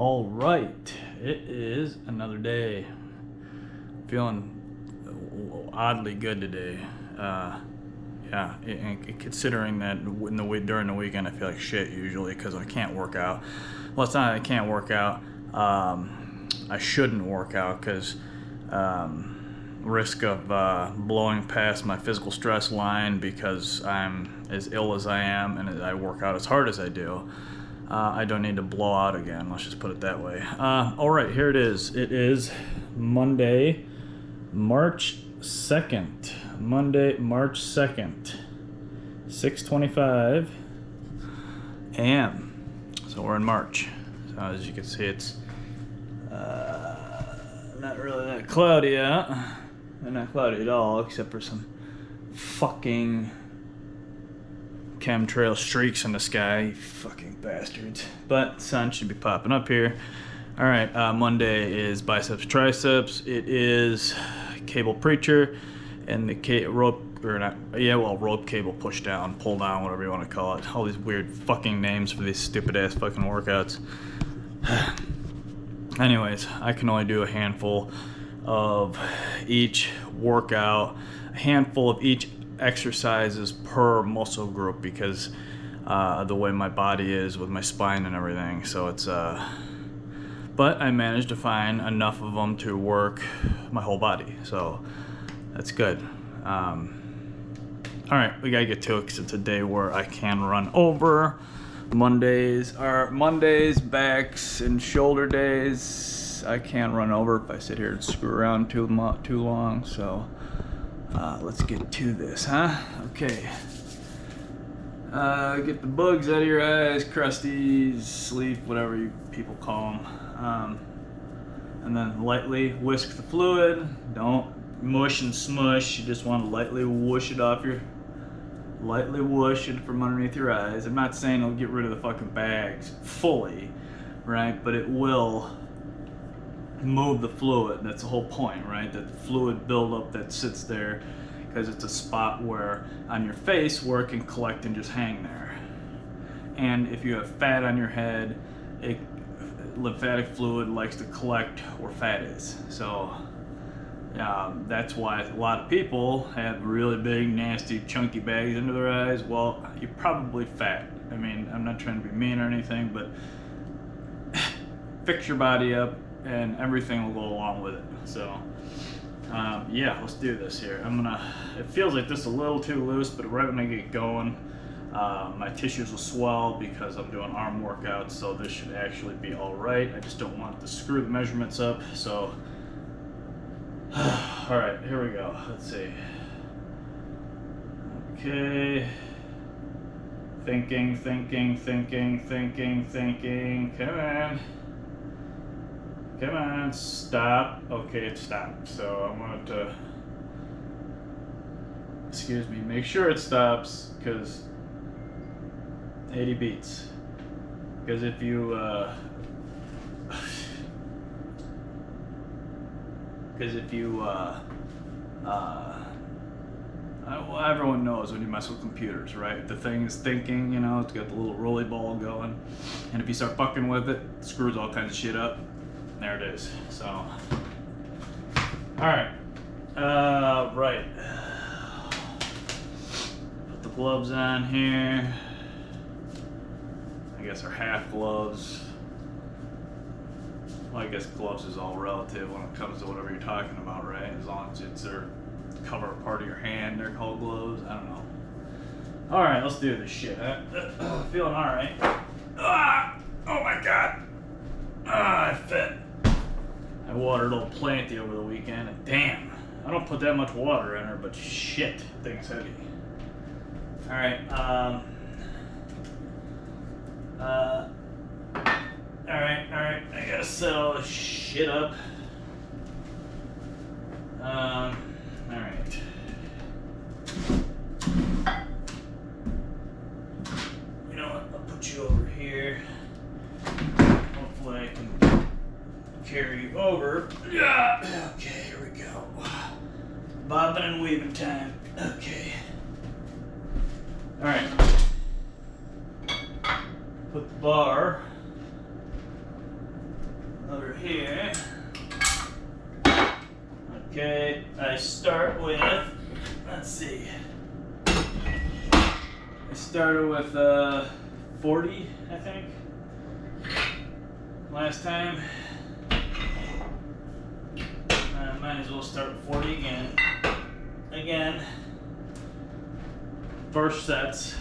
All right, it is another day. Feeling oddly good today. Yeah, and considering that during the weekend I feel like shit usually because I can't work out. Well, it's not that I can't work out. I shouldn't work out because risk of blowing past my physical stress line because I'm as ill as I am and I work out as hard as I do. I don't need to blow out again. Let's just put it that way. All right, here it is. It is Monday, March 2nd. Monday, March 2nd, 6:25 a.m. So we're in March. So as you can see, it's not really that cloudy out. Not cloudy at all, except for some fucking chemtrail streaks in the sky, you fucking bastards. But sun should be popping up here. All right, Monday is biceps, triceps. It is cable preacher and the rope cable push down, pull down, whatever you want to call it. All these weird fucking names for these stupid ass fucking workouts. Anyways, I can only do a handful of each workout, a handful of each exercises per muscle group because the way my body is with my spine and everything. So it's but I managed to find enough of them to work my whole body, so that's good. All right, we gotta get to it because it's a day where I can run over. Mondays, backs and shoulder days. I can't run over if I sit here and screw around too long. So let's get to this, huh? Okay. Get the bugs out of your eyes, crusties, sleep, whatever you people call them. And then lightly whisk the fluid. Don't mush and smush. You just want to lightly whoosh it from underneath your eyes. I'm not saying it'll get rid of the fucking bags fully, right? But it will move the fluid. That's the whole point, right? That the fluid buildup that sits there, because it's a spot where on your face where it can collect and just hang there. And if you have fat on your head, lymphatic fluid likes to collect where fat is. So that's why a lot of people have really big, nasty, chunky bags under their eyes. Well, you're probably fat. I mean, I'm not trying to be mean or anything, but fix your body up and everything will go along with it. So yeah, let's do this here. It feels like this is a little too loose, but right when I get going, my tissues will swell because I'm doing arm workouts, so this should actually be all right. I just don't want to screw the measurements up, so all right, here we go. Let's see. Okay. Thinking. Come on, stop. Okay, it stopped. So I want to, make sure it stops, because 80 beats. Because if you, well, everyone knows when you mess with computers, right? The thing is thinking, it's got the little rolly ball going, and if you start fucking with it, it screws all kinds of shit up. There it is. So, all right. Right. Put the gloves on here. I guess they're half gloves. Well, I guess gloves is all relative when it comes to whatever you're talking about, right? As long as it's their cover part of your hand, they're called gloves. I don't know. All right, let's do this shit. Feeling all right. Oh my God. I fit. I watered old Planty over the weekend, and damn, I don't put that much water in her, but shit, thing's heavy. All right, all right, I gotta set all this shit up. All right. You know what, I'll put you over here. Hopefully I can carry you over. Yeah. Okay, here we go. Bobbing and weaving time. Okay. All right. Put the bar over here. Okay, I start with, let's see. I started with 40, I think, last time. Might as well start with 40 again. First sets,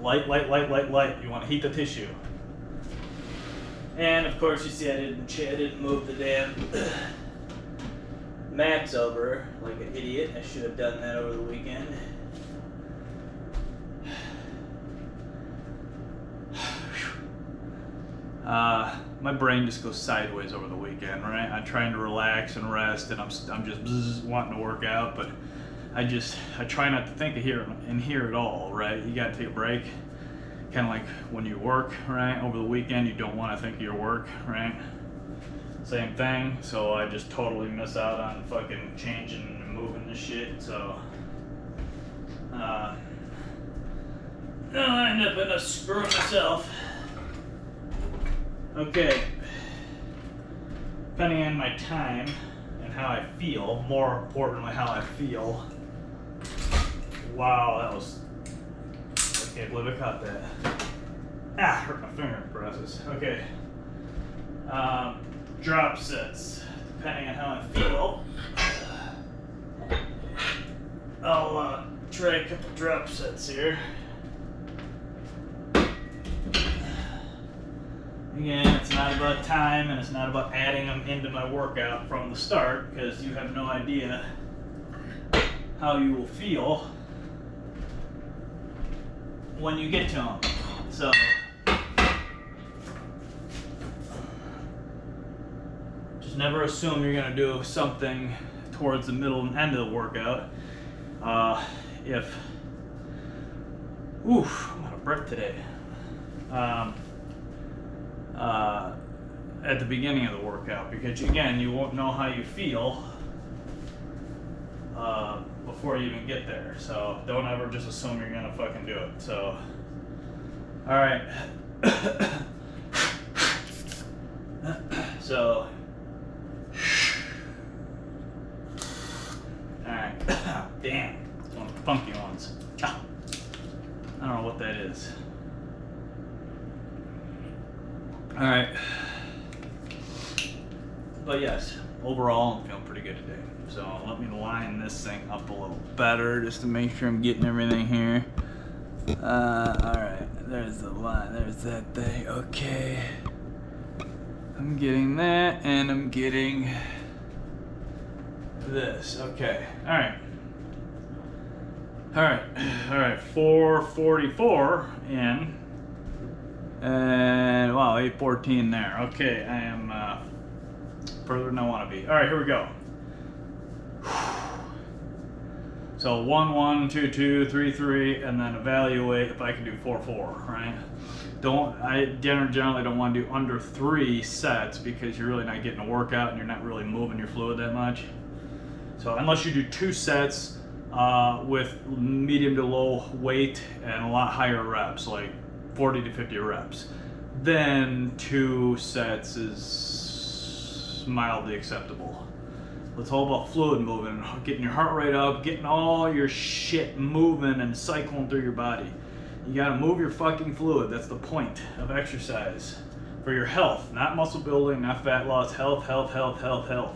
light. You want to heat the tissue. And of course, you see I didn't move the damn mats over like an idiot. I should have done that over the weekend. My brain just goes sideways over the weekend, right? I'm trying to relax and rest, and I'm just wanting to work out, but I try not to think of here at all, right? You gotta take a break. Kind of like when you work, right? Over the weekend, you don't want to think of your work, right? Same thing. So I just totally miss out on fucking changing and moving this shit. So I end up screwing myself. Okay. Depending on my time and how I feel, more importantly, how I feel. Wow, that was. I can't believe I caught that. Hurt my finger in the process. Okay. Drop sets. Depending on how I feel, I'll try a couple drop sets here. Again, it's not about time, and it's not about adding them into my workout from the start, because you have no idea how you will feel when you get to them. So just never assume you're going to do something towards the middle and end of the workout. I'm out of breath today. At the beginning of the workout, because again, you won't know how you feel before you even get there. So don't ever just assume you're gonna fucking do it. So, all right. So, all right. Damn, it's one of the funky ones. I don't know what that is. All right. But yes, overall, I'm feeling pretty good today. So let me line this thing up a little better just to make sure I'm getting everything here. All right, there's the line. There's that thing. Okay. I'm getting that, and I'm getting this. Okay. All right. All right. All right. 444 in. And wow, 814 there. Okay, I am further than I want to be. All right, here we go. So 1 1 2 2 3 3, and then evaluate if I can do 4 4. Right? I generally don't want to do under 3 sets, because you're really not getting a workout and you're not really moving your fluid that much. So unless you do 2 sets with medium to low weight and a lot higher reps, like 40 to 50 reps, then 2 sets is mildly acceptable. It's all about fluid moving, getting your heart rate up, getting all your shit moving and cycling through your body. You gotta move your fucking fluid. That's the point of exercise. For your health, not muscle building, not fat loss, health. All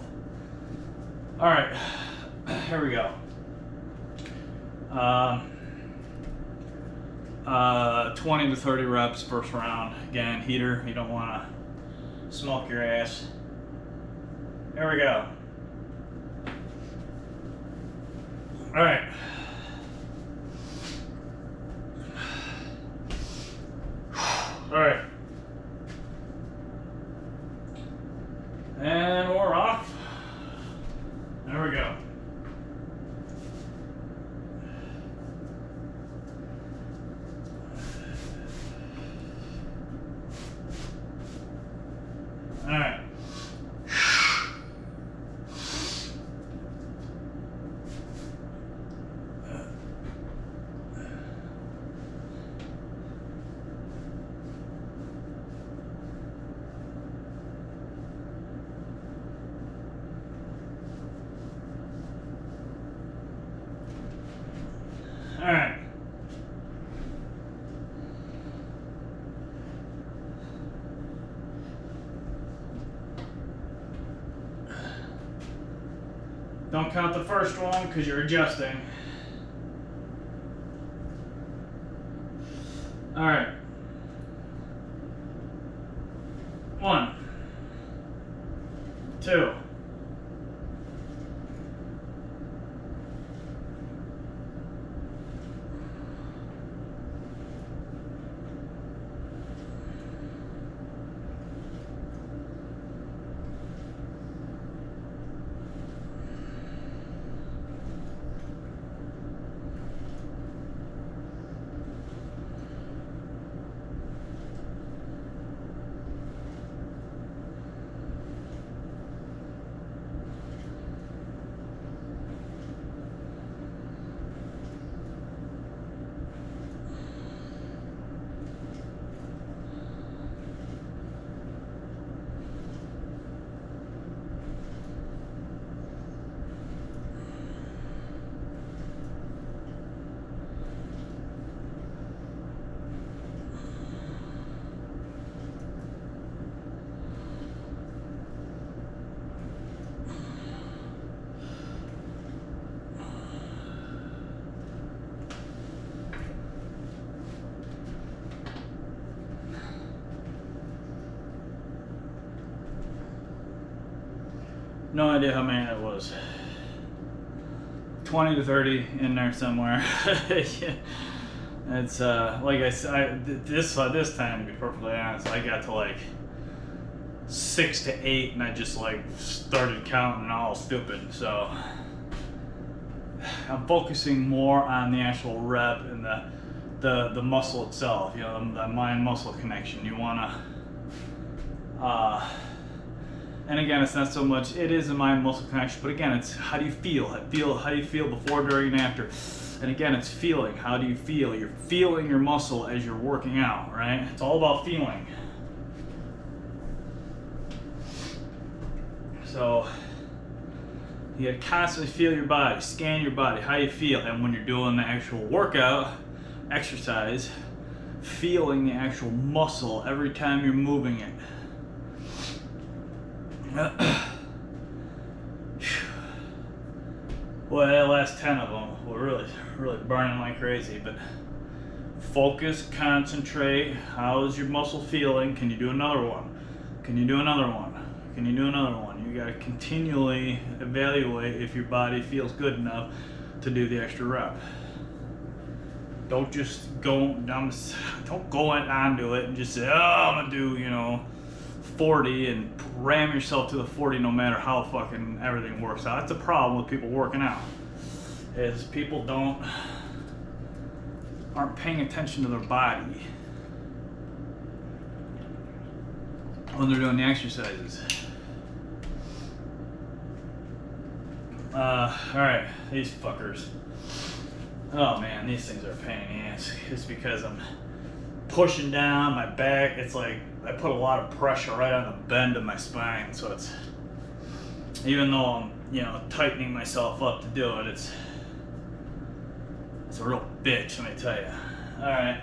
right, here we go. 20 to 30 reps first round. Again, heater. You don't want to smoke your ass. Here we go. All right. All right. And we're off. There we go. All right. Don't count the first one because you're adjusting. All right. 1, 2. No idea how many that was. 20 to 30 in there somewhere. Yeah. It's like I said, this time, to be perfectly honest, I got to like 6 to 8 and I just like started counting all stupid. So I'm focusing more on the actual rep and the muscle itself, you know, the mind muscle connection. You wanna and again, it's not so much, it is a mind muscle connection, but again, it's how do you feel? How do you feel before, during, and after? And again, it's feeling. How do you feel? You're feeling your muscle as you're working out, right? It's all about feeling. So you gotta constantly feel your body, scan your body, how you feel. And when you're doing the actual workout, exercise, feeling the actual muscle every time you're moving it. Well, that last 10 of them were really burning like crazy, but focus, concentrate. How is your muscle feeling? Can you do another one? Can you do another one? Can you do another one? You gotta continually evaluate if your body feels good enough to do the extra rep. Don't just don't go onto it and just say, oh, I'm gonna do, you know, 40 and ram yourself to the 40 no matter how fucking everything works out. That's a problem with people working out, is people aren't paying attention to their body when they're doing the exercises. Alright, these fuckers. Oh man, these things are a pain in the ass. It's because I'm pushing down my back. It's like I put a lot of pressure right on the bend of my spine, so it's, even though I'm, you know, tightening myself up to do it, it's a real bitch, let me tell you. Alright,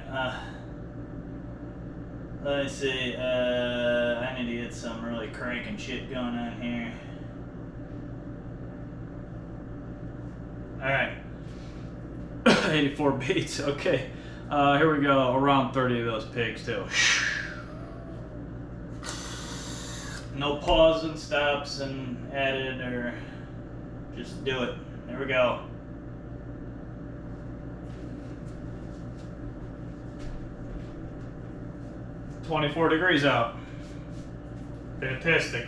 let me see, I need to get some really cranking shit going on here. Alright, 84 beats, okay. Here we go, around 30 of those pigs too. No pause and stops and added, or just do it. There we go. "24 degrees out. Fantastic.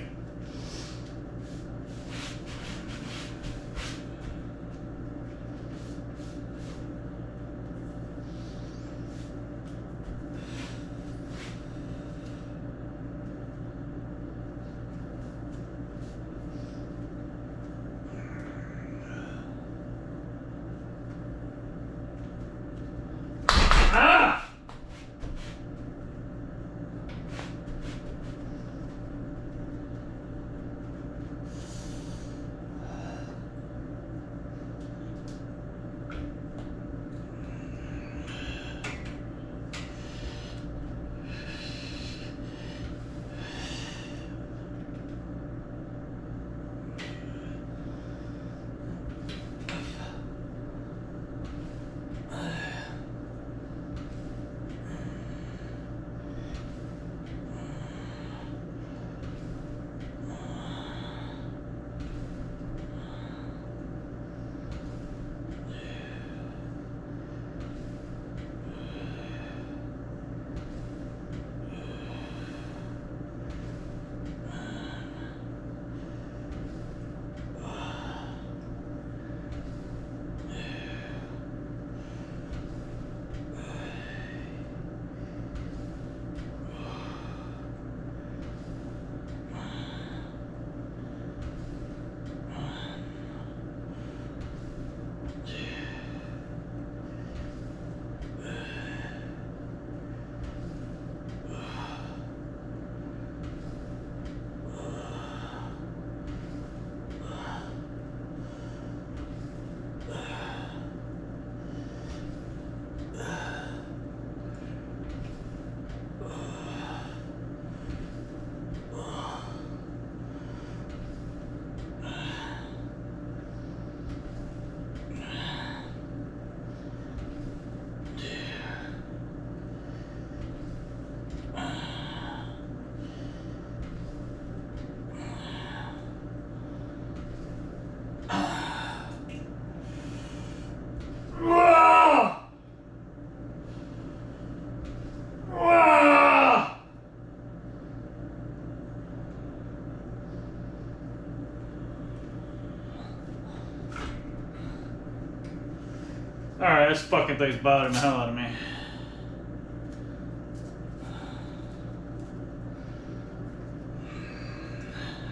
Alright, this fucking thing's bothering the hell out of me.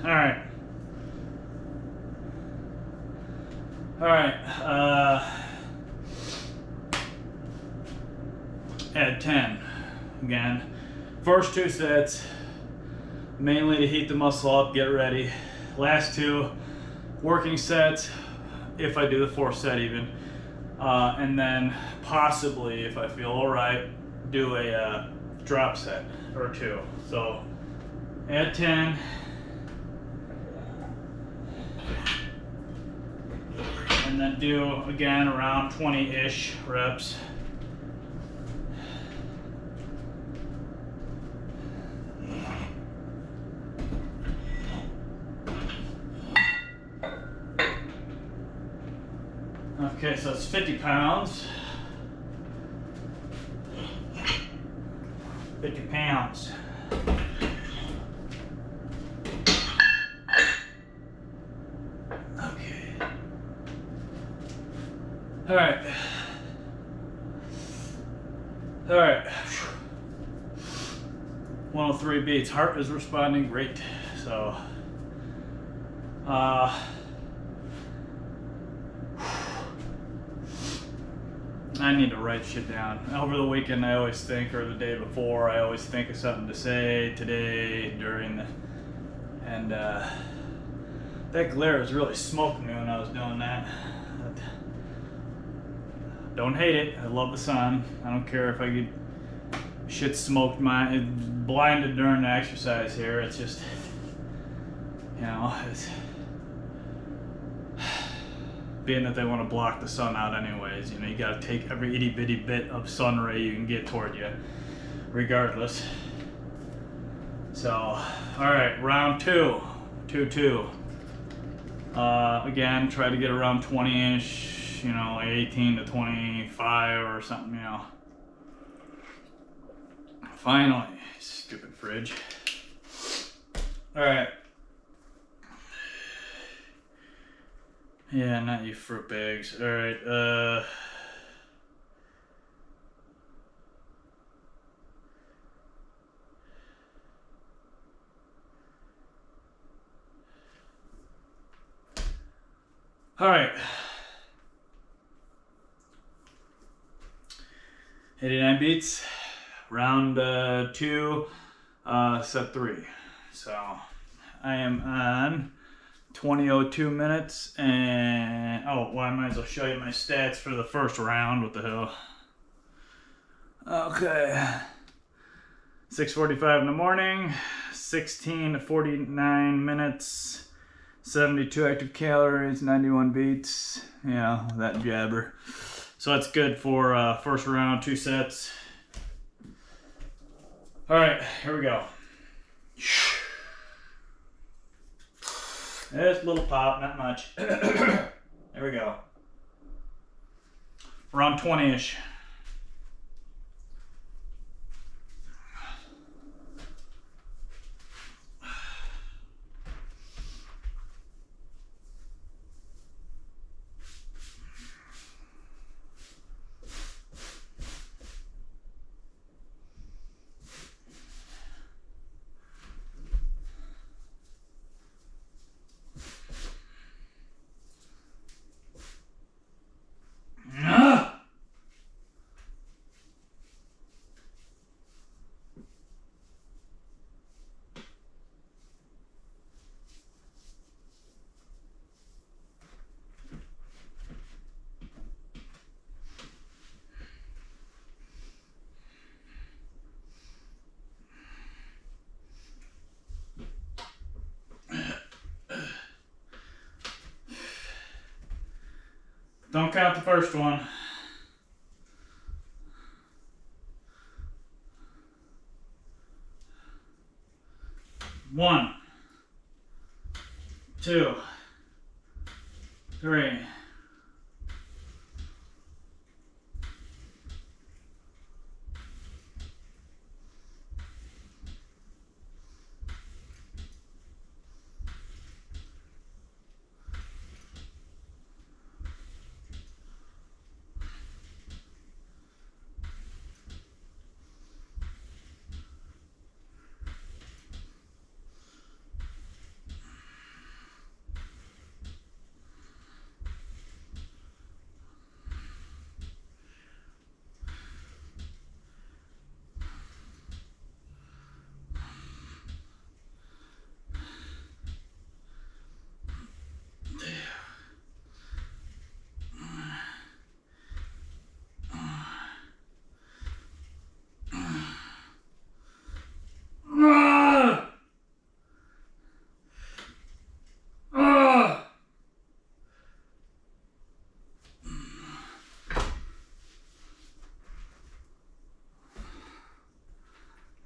Alright. Alright, add 10. Again, first 2 sets, mainly to heat the muscle up, get ready. Last 2, working sets, if I do the 4th set even. And then possibly, if I feel alright, do a drop set or 2. So, add 10. And then do, again, around 20-ish reps. Okay, so it's 50 pounds. 50 pounds. Okay. All right. All right. 103 beats. Heart is responding great. So, I need to write shit down. Over the weekend, I always think, or the day before, I always think of something to say today during the, and that glare was really smoking me when I was doing that. Don't hate it. I love the sun. I don't care if I get shit smoked, blinded during the exercise here. It's just, you know, it's being that they want to block the sun out anyways, you know, you got to take every itty bitty bit of sun ray you can get toward you, regardless. So, all right, round 2, 2-2. Again, try to get around 20-ish, you know, like 18 to 25 or something, you know. Finally, stupid fridge. All right. Yeah, not you fruit bags. All right, all right. 89 beats. Round 2, set 3. So I am on 20:02 minutes, and oh, well, I might as well show you my stats for the first round. What the hell? Okay, 6:45 in the morning, 16:49 minutes, 72 active calories, 91 beats. Yeah, that jabber. So that's good for first round, 2 sets. All right, here we go. This little pop, not much. There we go. Around 20-ish. Don't count the first one. One, 2, 3.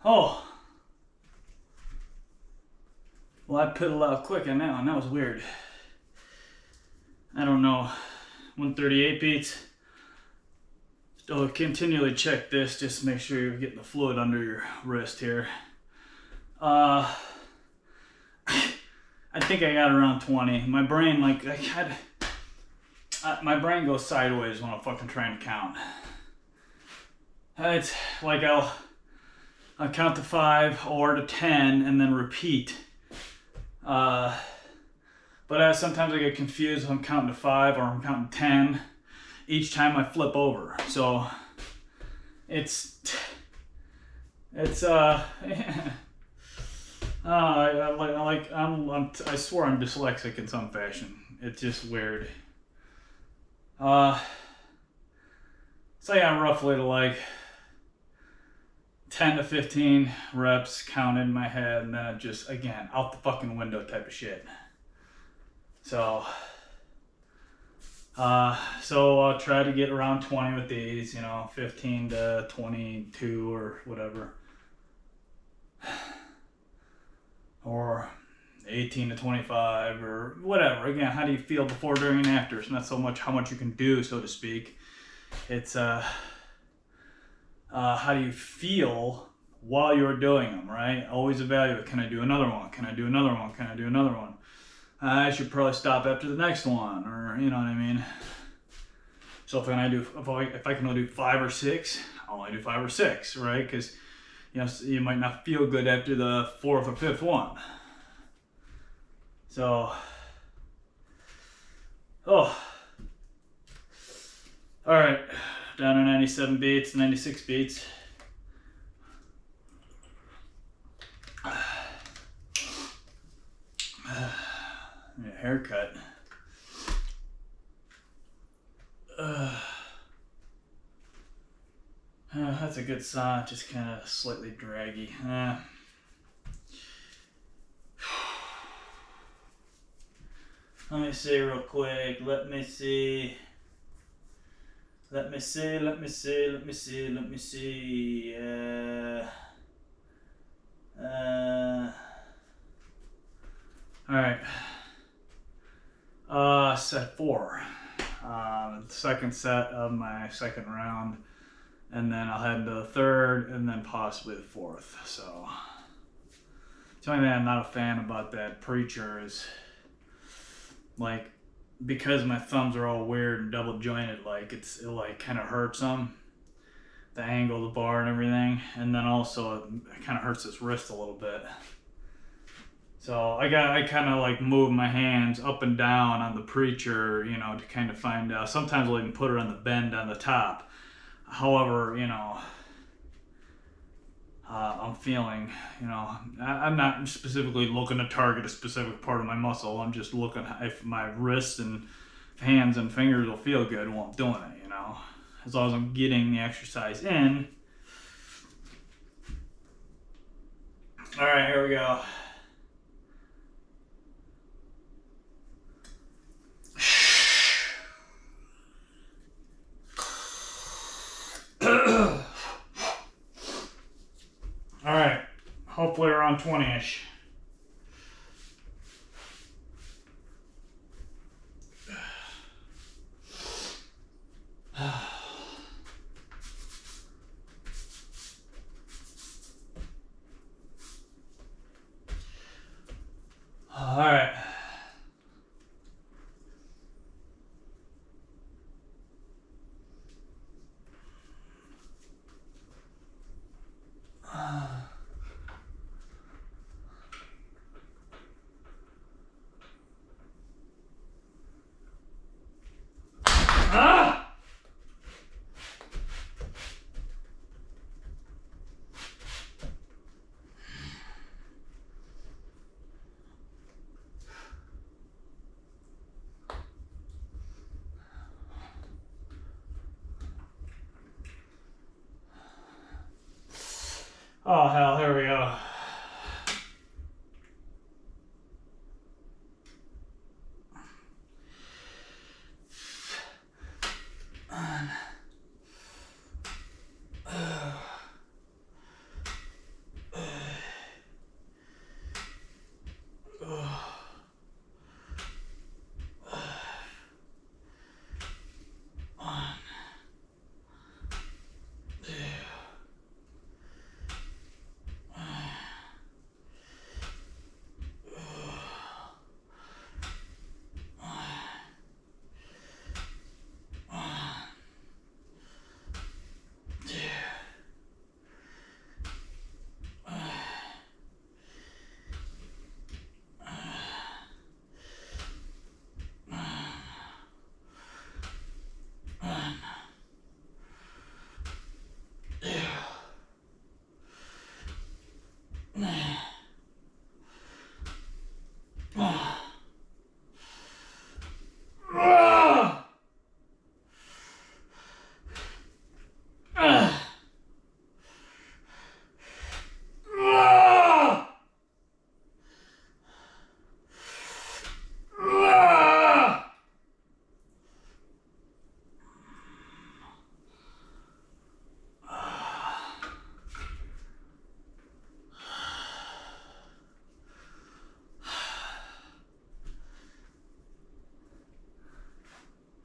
Oh. Well, I put a lot quick on that one. That was weird. I don't know. 138 beats. So continually check this just to make sure you're getting the fluid under your wrist here. I think I got around 20. My brain, like, my brain goes sideways when I'm fucking trying to count. It's like I'll count to 5 or to 10 and then repeat. But sometimes I get confused if I'm counting to 5 or I'm counting 10 each time I flip over. So I swear I'm dyslexic in some fashion. It's just weird. So yeah, roughly to like 10 to 15 reps counted in my head, and then it just, again, out the fucking window type of shit. So I'll try to get around 20 with these, 15 to 22 or whatever. Or 18 to 25 or whatever. Again, how do you feel before, during, and after? It's not so much how much you can do, so to speak. It's how do you feel while you're doing them, right? Always evaluate. Can I do another one? Can I do another one? Can I do another one? I should probably stop after the next one, or you know what I mean. So if I can only do 5 or 6, I'll only do 5 or 6, right? Because you might not feel good after the 4th or 5th one. So, all right, down to 97 beats, 96 beats. Haircut. That's a good sign, just kind of slightly draggy. Let me see real quick. Let me see. All right. Set 4. Second set of my second round, and then I'll head to the third, and then possibly the fourth. So, the only thing I'm not a fan about that preacher is, like, because my thumbs are all weird and double jointed, like it like kind of hurts them, the angle of the bar and everything, and then also it kind of hurts this wrist a little bit. So I kind of like move my hands up and down on the preacher, to kind of find out. Sometimes I'll even put it on the bend on the top. However, I'm feeling, I'm not specifically looking to target a specific part of my muscle. I'm just looking if my wrists and hands and fingers will feel good while I'm doing it, as long as I'm getting the exercise in. All right, here we go. All right, hopefully around 20-ish. All right. Oh hell, here we go.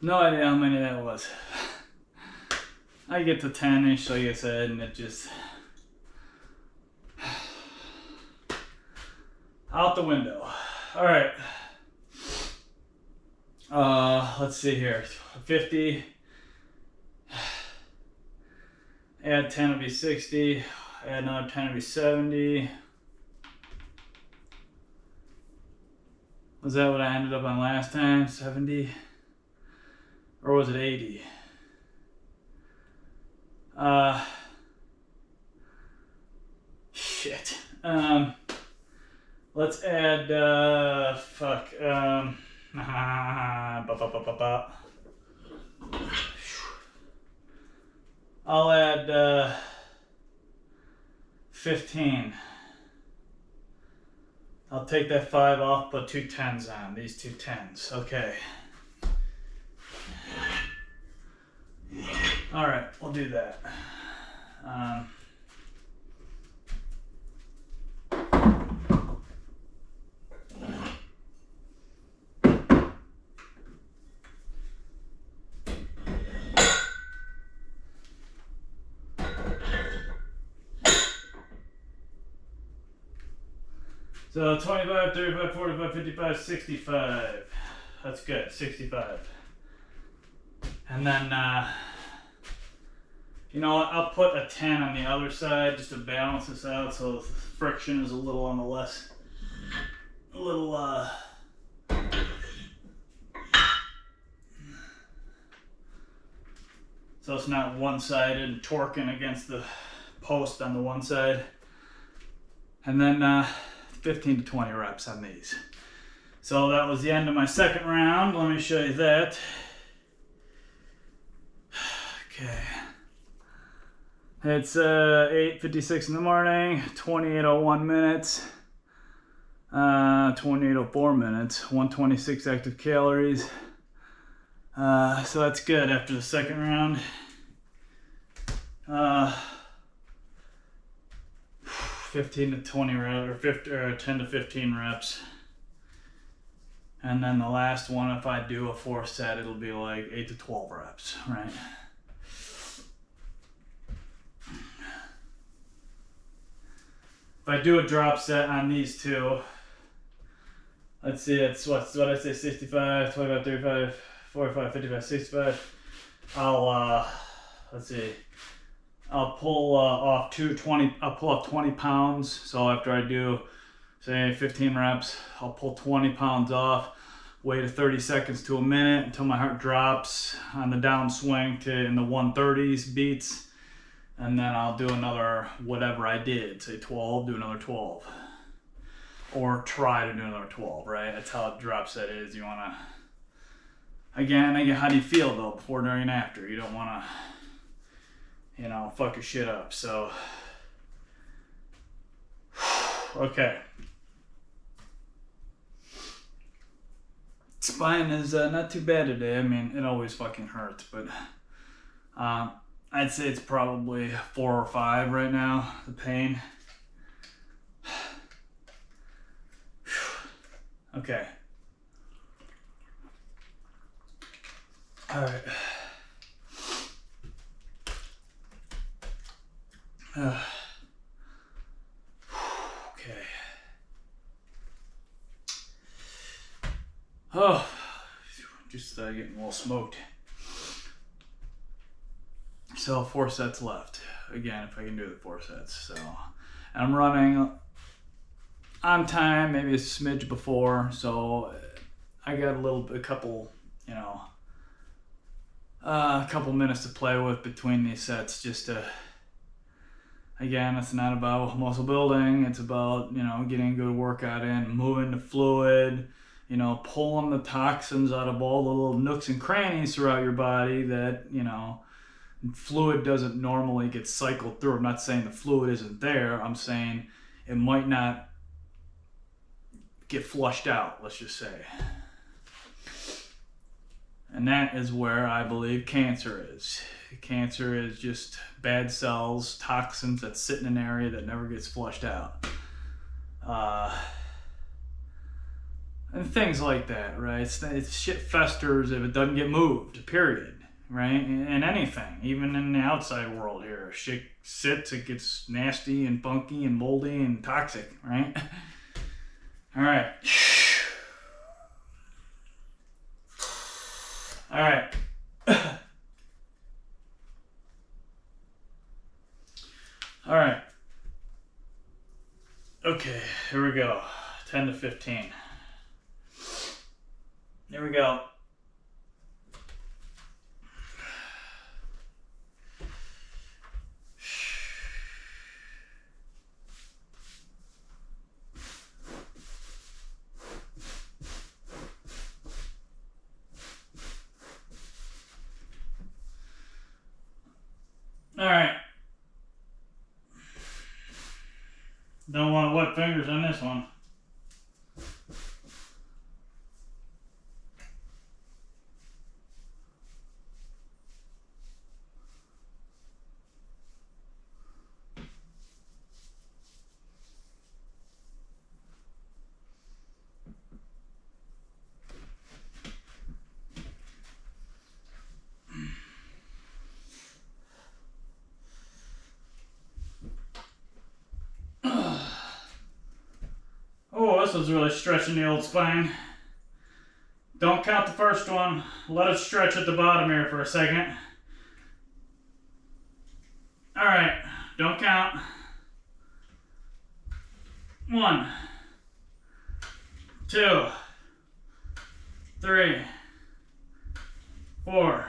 No idea how many that was. I get to 10-ish, like I said, and it just out the window. All right. Let's see here. 50. Add 10 will be 60. Add another 10 will be 70. Was that what I ended up on last time? 70? Or was it 80? Shit. Let's add, I'll add 15. I'll take that 5 off, put 2 10s on, these 2 10s. Okay. All right, we'll do that. So 25, 35, 45, 55, 65. That's good, 65. And then, you know what, I'll put a 10 on the other side just to balance this out so the friction is a little on the less, so it's not one-sided and torquing against the post on the one side. And then 15 to 20 reps on these. So that was the end of my second round. Let me show you that. Okay. It's 8:56 in the morning, 28:01 minutes, 28:04 minutes, 126 active calories. So that's good after the second round. 15 to 20 reps, or 10 to 15 reps. And then the last one, if I do a 4 set, it'll be like 8 to 12 reps, right? If I do a drop set on these two, let's see, it's what I say, 65, 25, 35, 45, 55, 65. Let's see, I'll pull off 20 pounds. So after I do, say 15 reps, I'll pull 20 pounds off, wait 30 seconds to a minute until my heart drops on the downswing to in the 130s beats. And then I'll do another, whatever I did, say 12, do another 12. Or try to do another 12, right? That's how a drop set is. You wanna, again, how do you feel though, before, during, and after? You don't wanna, you know, fuck your shit up. So, okay. Spine is not too bad today. I mean, it always fucking hurts, but I'd say it's probably 4 or 5 right now, the pain. Okay. All right. Okay. Oh, just getting a little smoked. So 4 sets left. Again, if I can do the 4 sets. So, and I'm running on time, maybe a smidge before. So I got a couple minutes to play with between these sets, just to. Again, it's not about muscle building. It's about, you know, getting a good workout in, moving the fluid, you know, pulling the toxins out of all the little nooks and crannies throughout your body that, you know, fluid doesn't normally get cycled through. I'm not saying the fluid isn't there. I'm saying it might not get flushed out, let's just say. And that is where I believe cancer is. Cancer is just bad cells, toxins that sit in an area that never gets flushed out. And and things like that, right? It's shit festers if it doesn't get moved, period, right? And anything, even in the outside world here, shit sits, it gets nasty and funky and moldy and toxic, right? All right. All right. All right. Okay, here we go. 10 to 15. Here we go. All right. Don't want wet fingers on this one. Oh, this was really stretching the old spine. Don't count the first one. Let it stretch at the bottom here for a second. All right, don't count. 1, 2, 3, 4.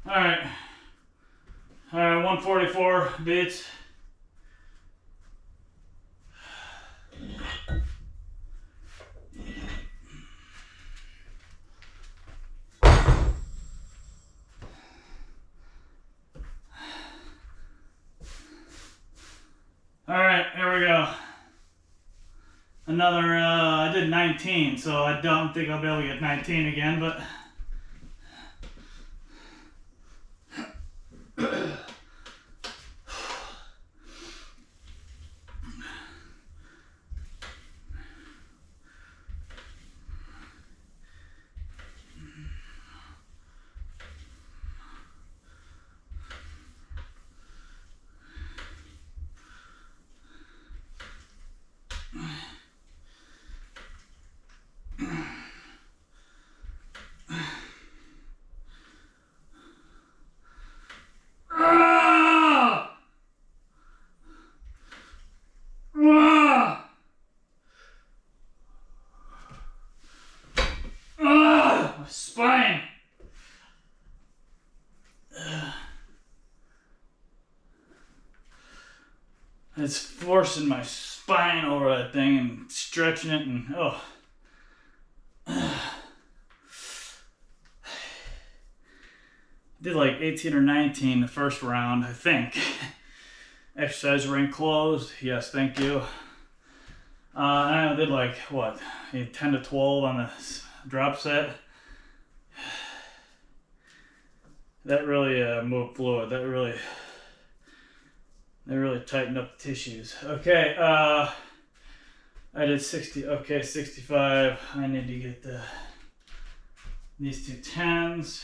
All right, 144 beats. All right, here we go. Another, I did 19, so I don't think I'll be able to get 19 again, but my spine. It's forcing my spine over that thing and stretching it, and did like 18 or 19 the first round, I think. Exercise ring closed. Yes, thank you. I did like, what, 10 to 12 on the drop set. That really moved fluid. That really tightened up the tissues. Okay, I did 60. Okay, 65. I need to get these two 10s.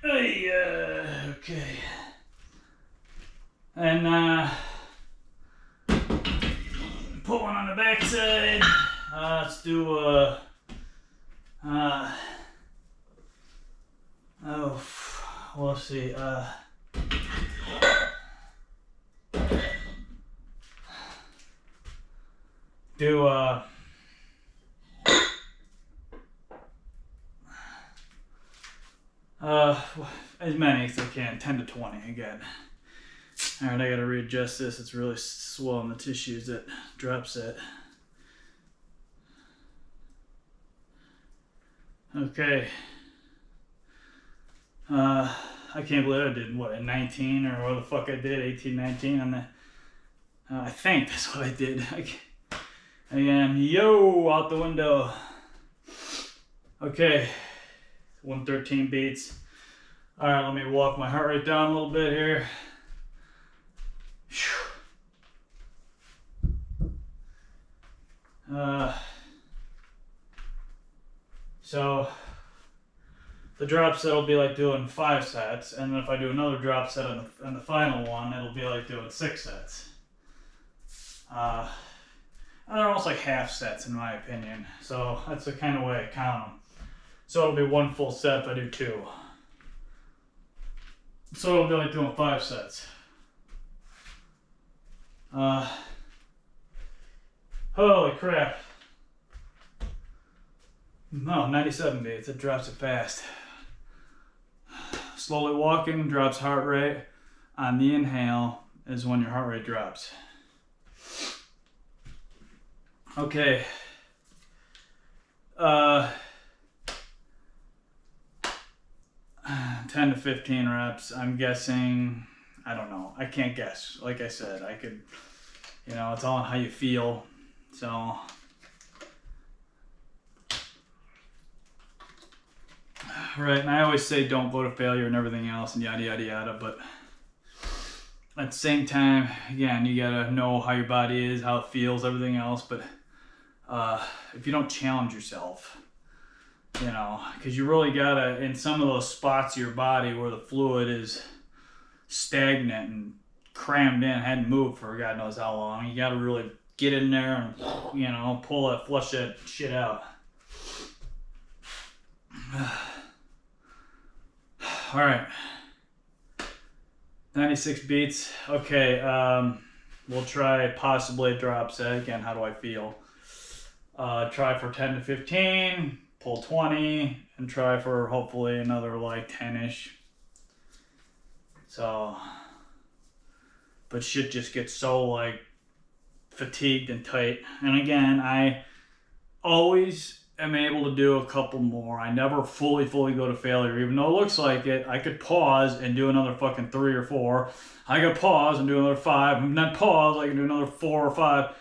Okay. And put one on the back side. Let's do we'll see. do as many as I can, 10 to 20 again. All right, I gotta readjust this. It's really swollen the tissues at drop set. Okay. I can't believe I did, what, a 19 or what the fuck I did, 18, 19 on the, I think that's what I did. Again, yo, out the window. Okay, 113 beats. All right, let me walk my heart rate down a little bit here. So the drop set will be like doing 5 sets, and then if I do another drop set on the final one, it'll be like doing 6 sets. They're almost like half sets in my opinion, so that's the kind of way I count them. So it'll be 1 full set if I do 2. So it'll be like doing 5 sets. Holy crap. No, 97 beats, it drops it fast. Slowly walking drops heart rate. On the inhale is when your heart rate drops. Okay. 10 to 15 reps, I'm guessing, I don't know, I can't guess. Like I said, I could, you know, it's all on how you feel, so. Right, and I always say don't go to failure and everything else and yada yada yada, but at the same time, again, you gotta know how your body is, how it feels, everything else, but if you don't challenge yourself, you know, because you really gotta, in some of those spots of your body where the fluid is stagnant and crammed in, hadn't moved for God knows how long, you gotta really get in there and, you know, pull that, flush that shit out. All right, 96 beats. Okay, we'll try possibly a drop set. Again, how do I feel? Try for 10 to 15, pull 20, and try for hopefully another like 10-ish. So, but shit just gets so like fatigued and tight. And again, I always am able to do a couple more. I never fully go to failure, even though it looks like it. I could pause and do another fucking 3 or 4. I could pause and do another 5, and then pause, I can do another 4 or 5.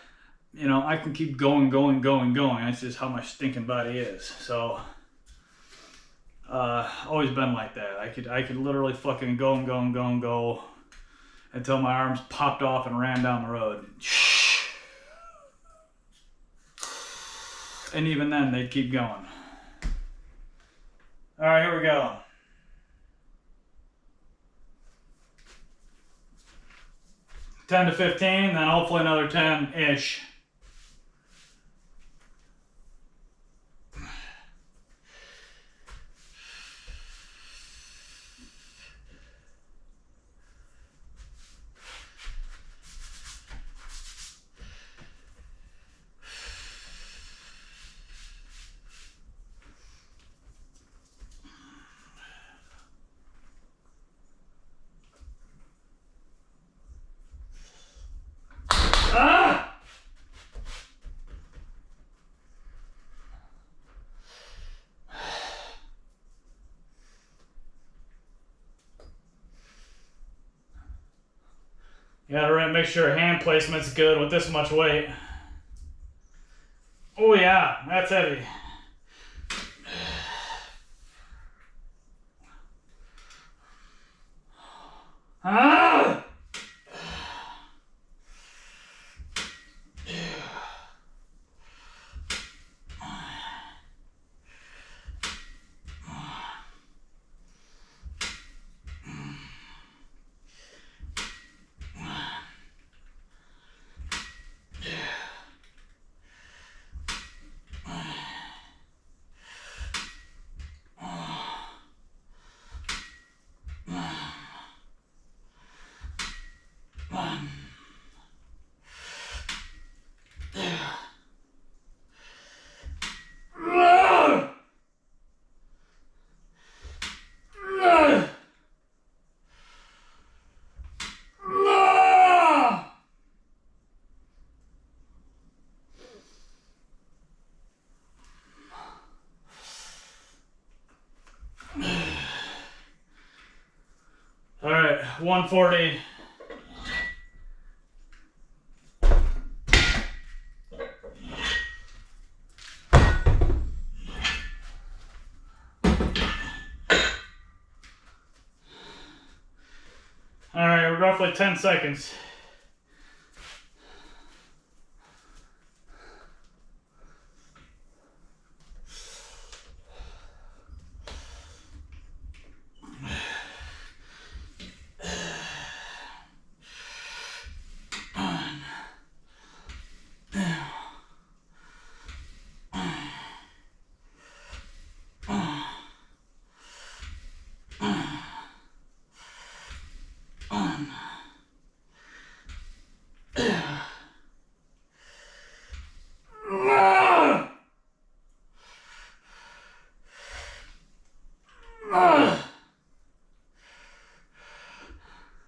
You know, I can keep going. That's just how my stinking body is. So, always been like that. I could literally fucking go until my arms popped off and ran down the road. And even then, they'd keep going. All right, here we go. $10 to 15, then hopefully another 10-ish. You gotta make sure hand placement's good with this much weight. Oh yeah, that's heavy. Ah! 140. All right, roughly 10 seconds.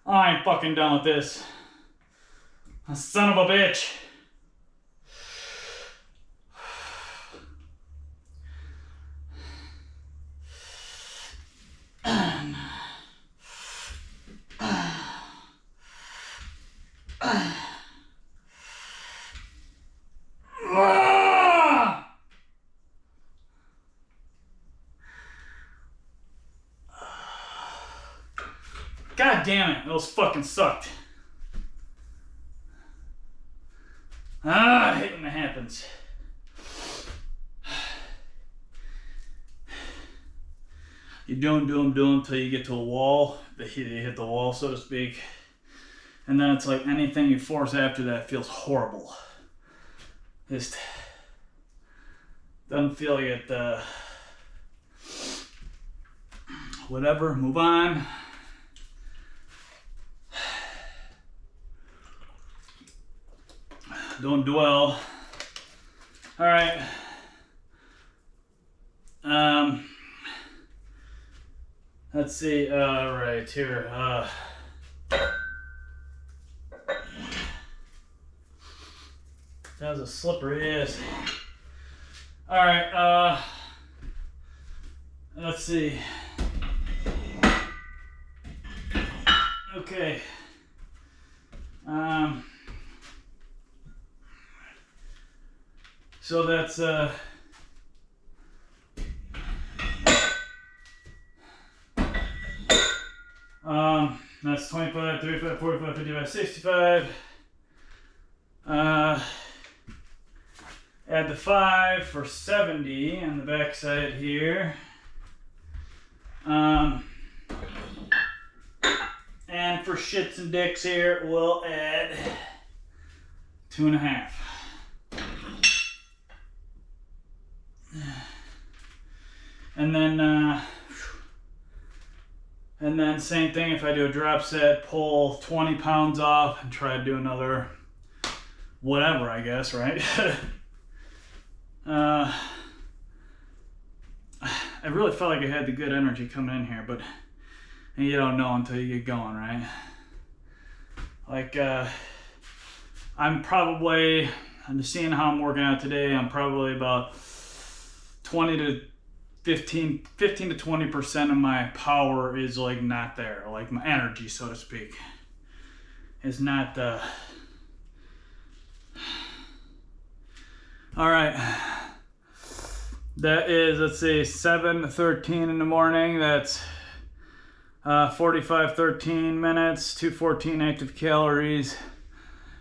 I ain't fucking done with this. Son of a bitch. God damn it, those fucking sucked. I hate when that happens. You do them until you get to a wall. You hit the wall, so to speak. And then it's like anything you force after that feels horrible. Just doesn't feel like it. Whatever, move on. Don't dwell. All right. Let's see. Right here. That was a slippery ass. All right. Let's see. Okay. So that's that's 25, 35, 45, 55, 65. Add the 5 for 70 on the back side here. And for shits and dicks here, we'll add 2.5. And then same thing, if I do a drop set, pull 20 pounds off and try to do another whatever, I guess, right? I really felt like I had the good energy coming in here, but you don't know until you get going, right? Like, I'm just seeing how I'm working out today, I'm probably about 15 to 20% of my power is like not there, like my energy, so to speak, is not all right. That is, let's see, 7:13 in the morning. That's 13 minutes, 214 active calories.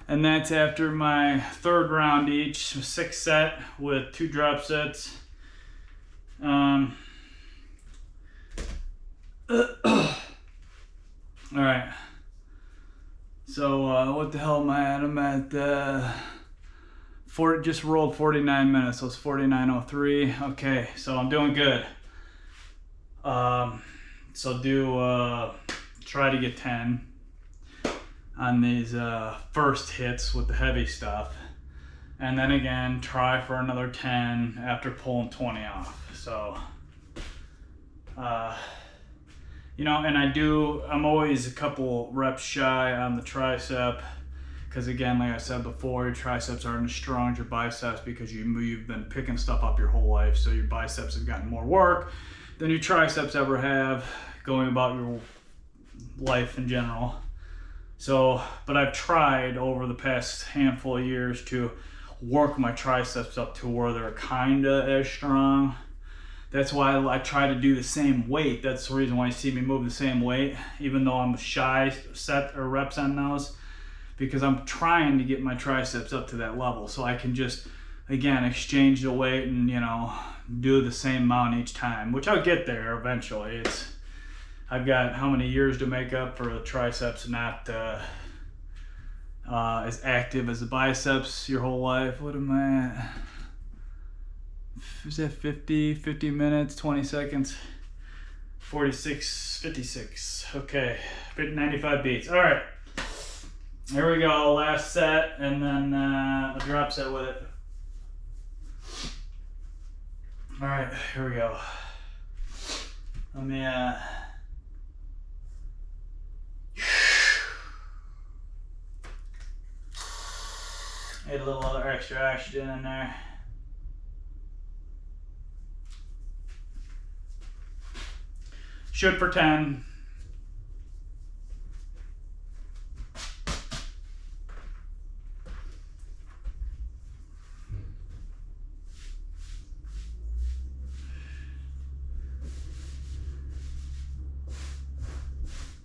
And that's after my third round each, 6 set with 2 drop sets. All right. So what the hell am I at? I'm at just rolled 49 minutes, so it's 49:03. Okay, so I'm doing good. So try to get 10 on these first hits with the heavy stuff, and then again try for another 10 after pulling 20 off. So you know, and I'm always a couple reps shy on the tricep, because again, like I said before, your triceps aren't as strong as your biceps because you've been picking stuff up your whole life, so your biceps have gotten more work than your triceps ever have, going about life in general. So, but I've tried over the past handful of years to work my triceps up to where they're kinda as strong. That's why I try to do the same weight. That's the reason why you see me move the same weight, even though I'm shy set or reps on those, because I'm trying to get my triceps up to that level so I can just, again, exchange the weight and, you know, do the same amount each time, which I'll get there eventually. I've got how many years to make up for the triceps not as active as the biceps your whole life. What am I at? Is that 50 minutes, 20 seconds, 46, 56. Okay, 95 beats. All right, here we go. Last set, and then a drop set with it. All right, here we go. Let me add a little other extra oxygen in there. Shoot for 10.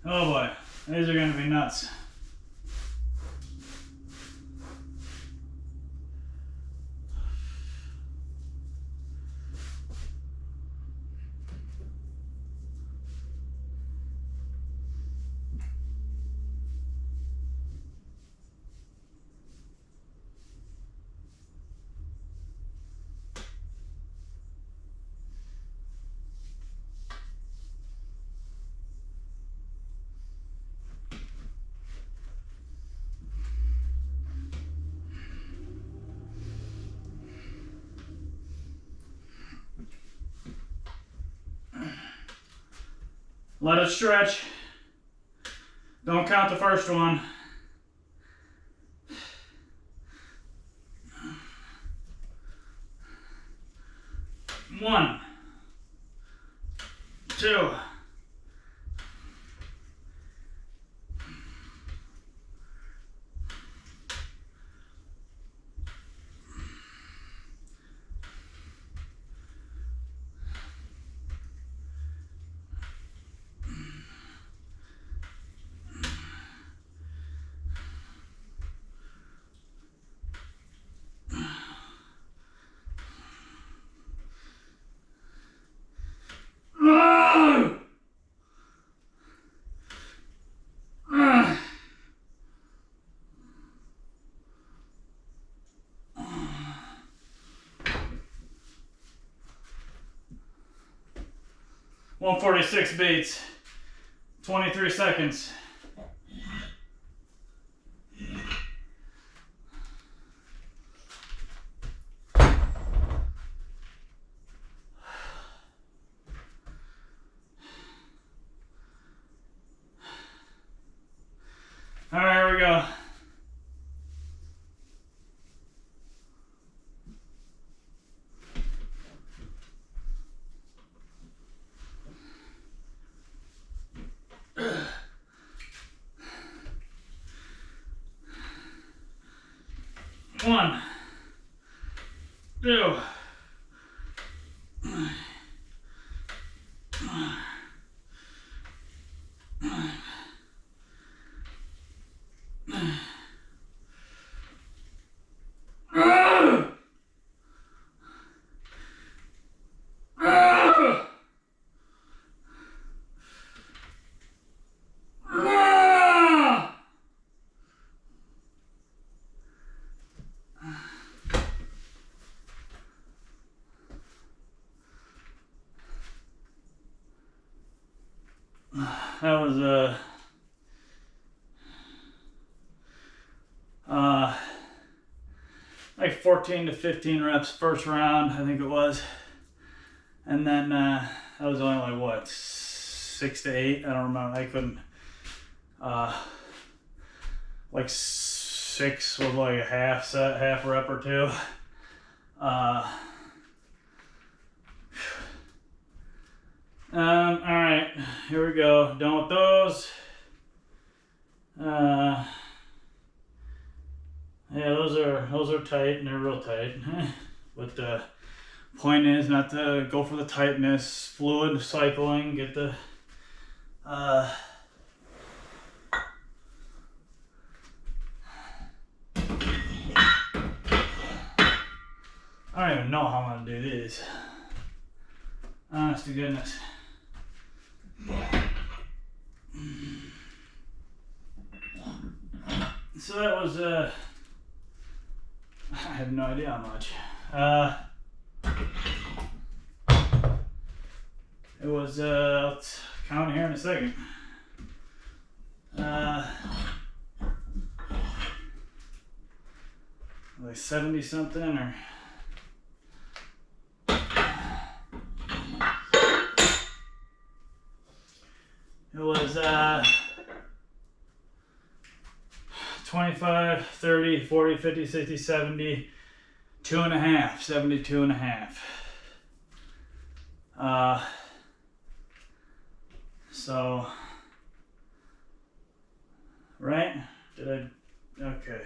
Oh boy, these are going to be nuts. Let it stretch. Don't count the first one. One, two, ah! 146 beats, 23 seconds. All right, here we go. One, two, that was like 14 to 15 reps first round, I think it was, and then that was only like what, 6 to 8. I don't remember. I couldn't. Like 6 was like a half set, half rep or two. All right, here we go. Done with those. Yeah, those are tight and they're real tight. But the point is not to go for the tightness. Fluid cycling, get the I don't even know how I'm gonna do this. Honest to goodness. So that was I have no idea how much. It was I'll count here in a second. Like 70 something or it was 25, 30, 40, 50, 60, 70, 2.5, 72.5. So, right? Did I? Okay.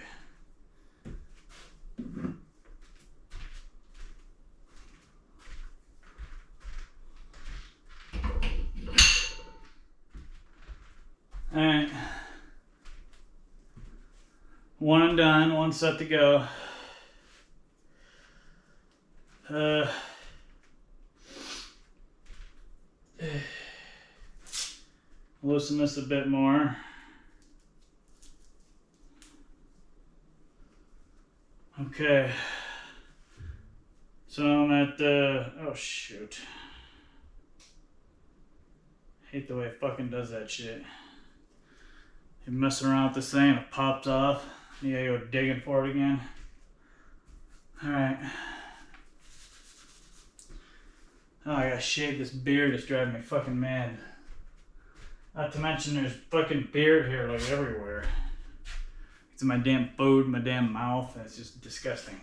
All right. One and done, one set to go. Loosen this a bit more. Okay. So I'm at oh shoot. Hate the way it fucking does that shit. You mess around with this thing and it pops off. You gotta go digging for it again. Alright. Oh, I gotta shave this beard. It's driving me fucking mad. Not to mention there's fucking beard hair like everywhere. It's in my damn food, my damn mouth, and it's just disgusting.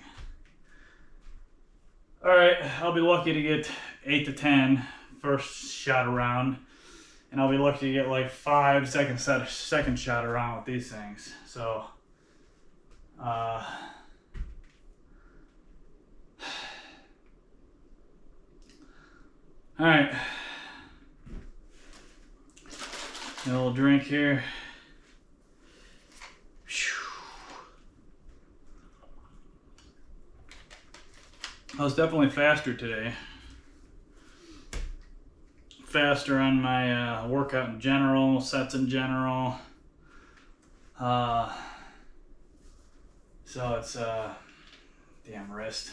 Alright, I'll be lucky to get 8 to 10 first shot around. And I'll be lucky to get like 5 second shot around with these things. So, all right. A little drink here. I was definitely faster today. Faster on my workout in general, sets in general. So it's damn wrist.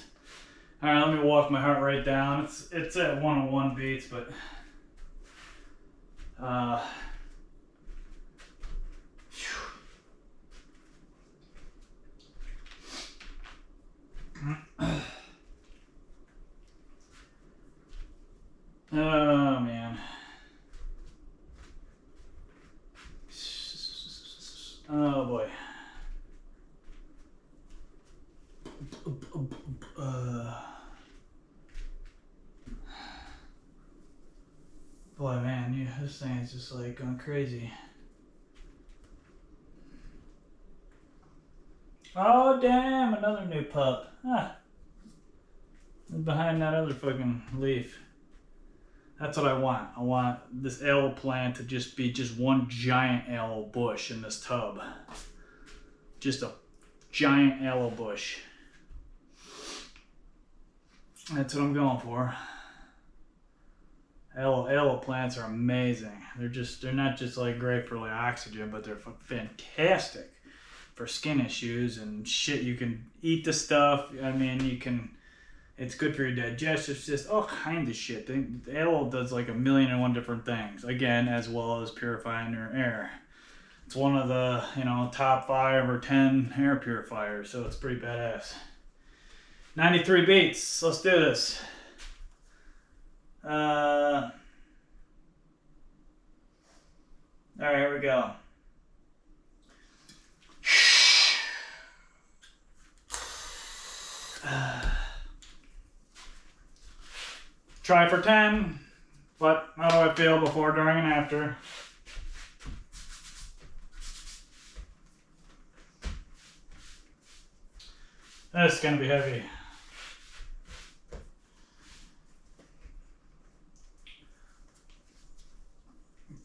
All right, let me walk my heart rate down. It's at 101 beats, but oh man. Oh boy. Boy, man, this thing is just like going crazy. Oh damn, another new pup. Ah. Behind that other fucking leaf. That's what I want. I want this aloe plant to just be just one giant aloe bush in this tub. Just a giant aloe bush. That's what I'm going for. Aloe plants are amazing. They're not just like great for like oxygen, but they're fantastic for skin issues and shit. You can eat the stuff. I mean, it's good for your digestion. It's just all kinds of shit. The aloe does like 1,000,001 different things. Again, as well as purifying your air. It's one of the top 5 or 10 air purifiers, so it's pretty badass. 93 beats. Let's do this. All right, here we go. Try for 10, but how do I feel before, during, and after? That's gonna be heavy.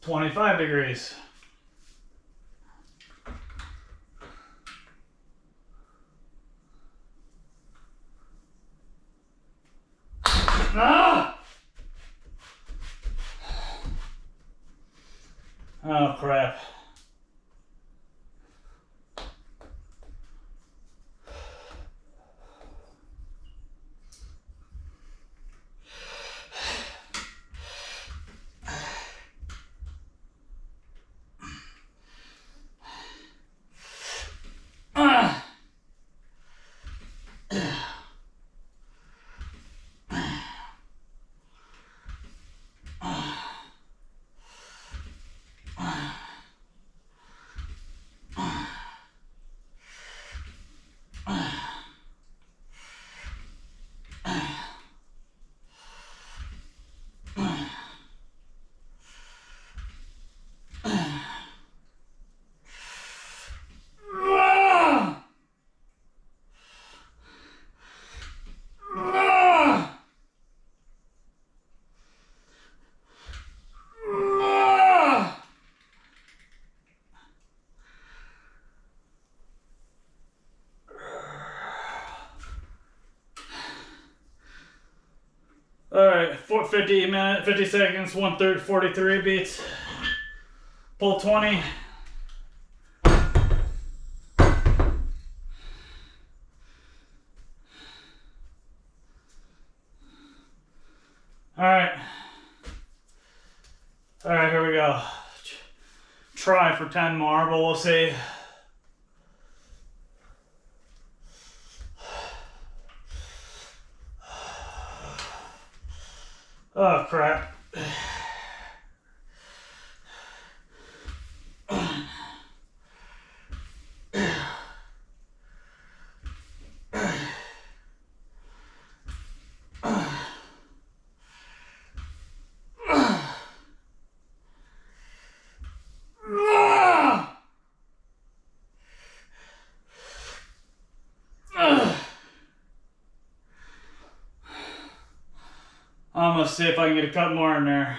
$25 degrees. Ah! Oh crap. All right, 50 seconds, 43 beats. Pull 20. All right, here we go. Try for 10 more, but we'll see. Oh crap. I'm gonna see if I can get a couple more in there.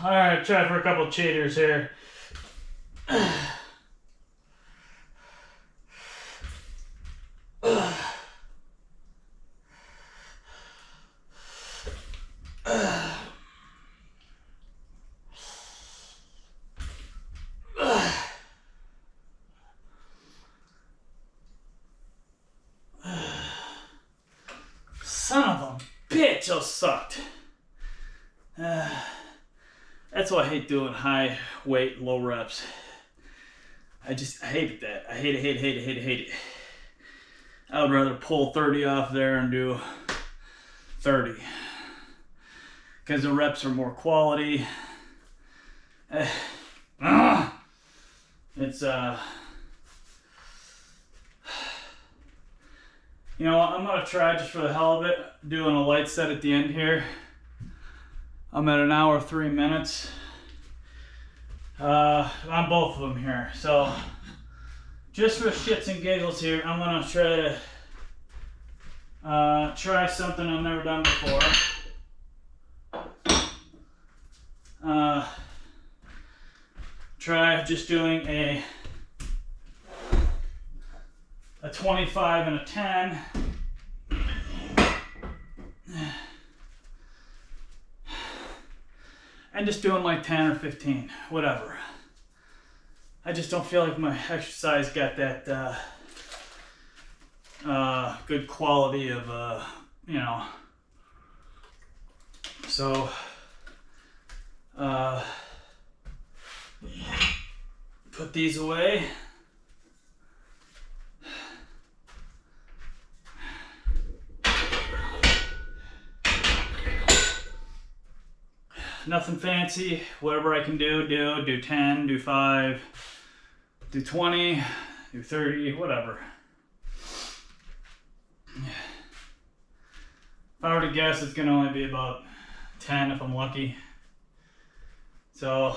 Alright, try for a couple cheaters here. Son of a bitch, those sucked. That's why I hate doing high weight, low reps. I hated that. I hate it. I would rather pull 30 off there and do 30. Because the reps are more quality. It's, you know, I'm gonna try just for the hell of it, doing a light set at the end here. I'm at 1 hour, 3 minutes on both of them here. So just for shits and giggles here, I'm gonna try to try something I've never done before. Try just doing a 25 and a 10. And just doing like 10 or 15, whatever. I just don't feel like my exercise got that good quality of, you know. So, put these away. Nothing fancy, whatever I can do 10, do 5, do 20, do 30, whatever. If I were to guess, it's gonna only be about 10 if I'm lucky. So,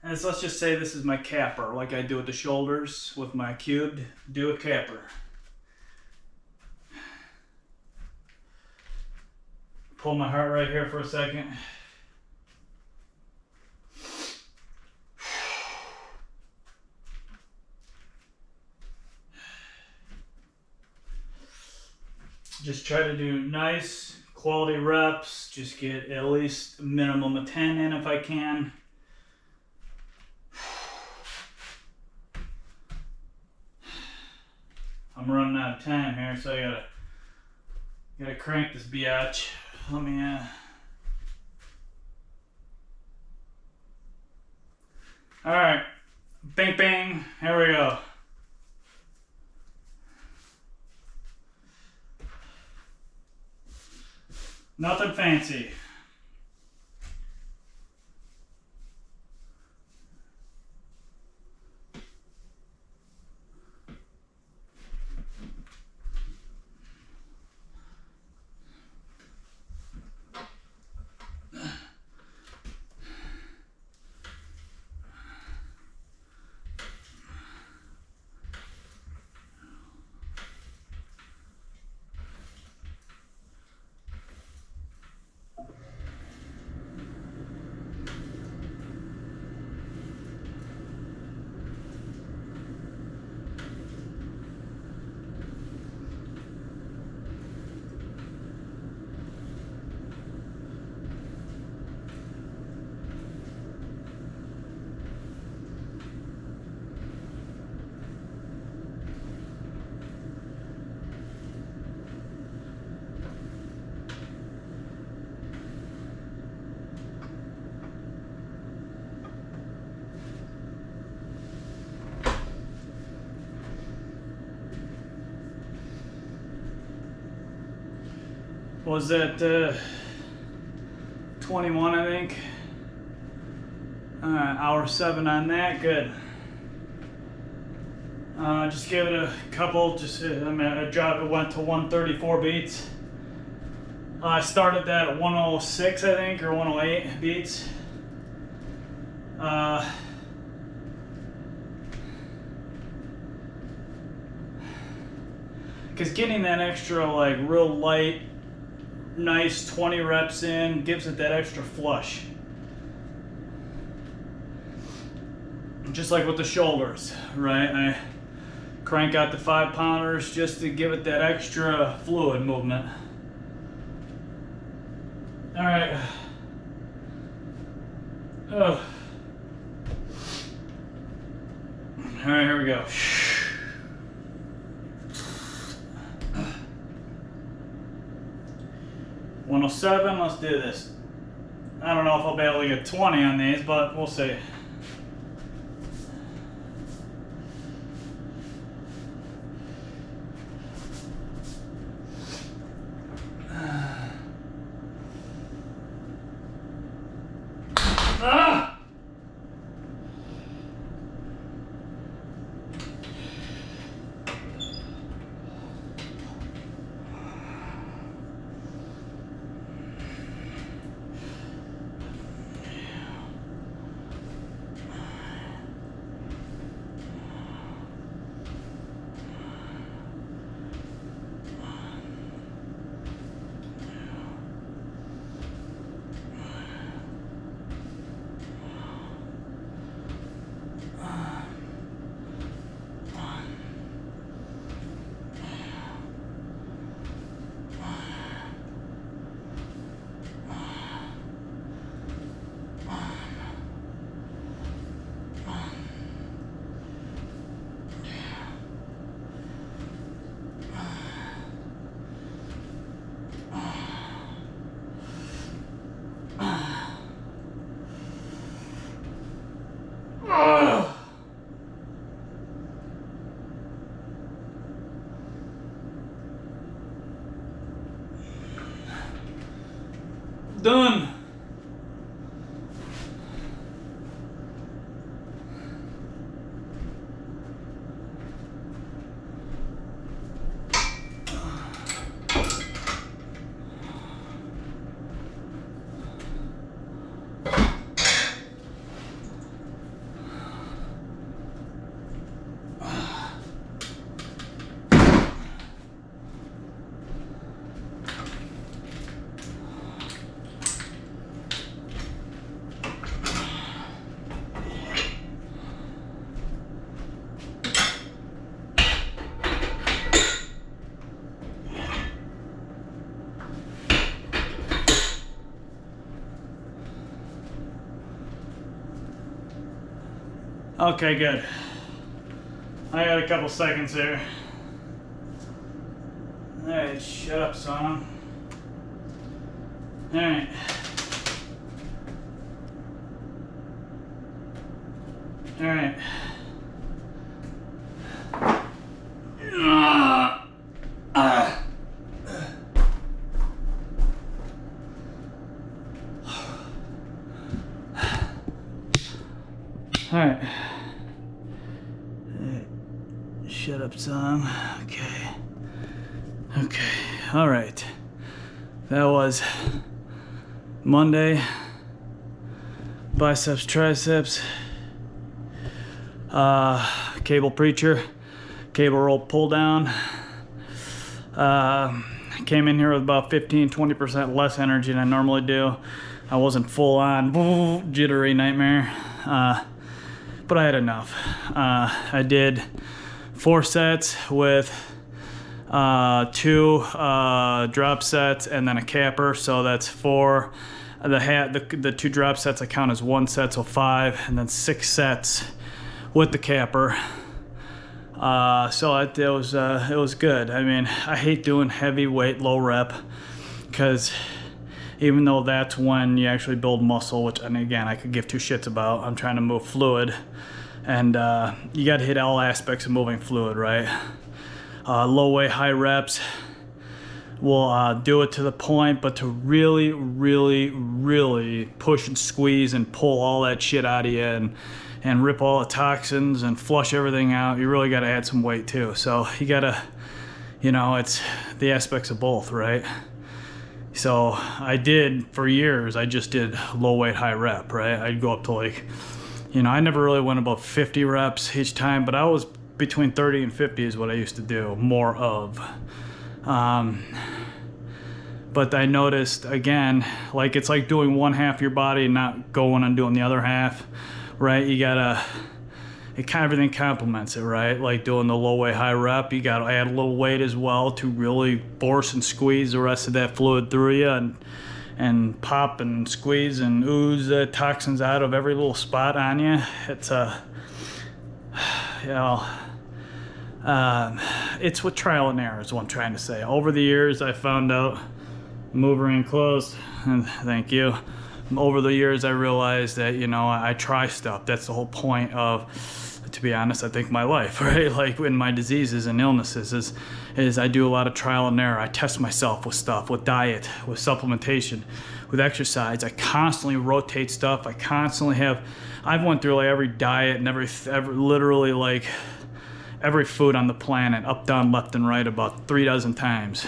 let's just say this is my capper, like I do with the shoulders with my cubed, do a capper. Pull my heart right here for a second. Just try to do nice quality reps. Just get at least a minimum of 10 in if I can. I'm running out of time here, so I gotta crank this biatch. Let me all right, bang bang, here we go. Nothing fancy. Was that 21, I think? Hour 7 on that, good. Just give it a couple, I dropped, it went to 134 beats. I started that at 106, I think, or 108 beats. Because getting that extra, like, real light, nice 20 reps in gives it that extra flush. Just like with the shoulders, right? I crank out the 5-pounders just to give it that extra fluid movement. All right. Oh. All right, here we go. 107, let's do this. I don't know if I'll be able to get 20 on these, but we'll see. Done. Okay, good. I got a couple seconds here. Alright, shut up, son. Alright. Alright. Alright. Shut up, son. Okay. Okay. Alright. That was Monday. Biceps, triceps. Cable preacher. Cable rope pull down. Came in here with about 15-20% less energy than I normally do. I wasn't full on jittery nightmare. But I had enough. I did 4 sets with 2 drop sets and then a capper, so that's 4. The 2 drop sets I count as 1 set, so 5, and then 6 sets with the capper. So it was good. I mean, I hate doing heavy weight, low rep, because even though that's when you actually build muscle, which, and again, I could give 2 shits about. I'm trying to move fluid, and you got to hit all aspects of moving fluid, right? Low weight, high reps will do it to the point, but to really, really, really push and squeeze and pull all that shit out of you and rip all the toxins and flush everything out, you really got to add some weight too. So you got to, you know, it's the aspects of both, right? So I did, for years, I just did low weight, high rep, right? I'd go up to like, you know, I never really went above 50 reps each time, but I was between 30 and 50 is what I used to do more of. But I noticed, again, like it's like doing one half of your body and not going and doing the other half, right? You gotta, everything complements it, right? Like doing the low weight, high rep, you gotta add a little weight as well to really force and squeeze the rest of that fluid through you and pop and squeeze and ooze the toxins out of every little spot on you. It's you know, it's with trial and error is what I'm trying to say. Over the years, I found out, move her in close, and thank you. Over the years, I realized that, you know, I try stuff. That's the whole point of, to be honest, I think my life, right? Like in my diseases and illnesses is I do a lot of trial and error. I test myself with stuff, with diet, with supplementation, with exercise. I constantly rotate stuff. I constantly have, I've went through like every diet and every literally like every food on the planet, up, down, left, and right about 3 dozen times.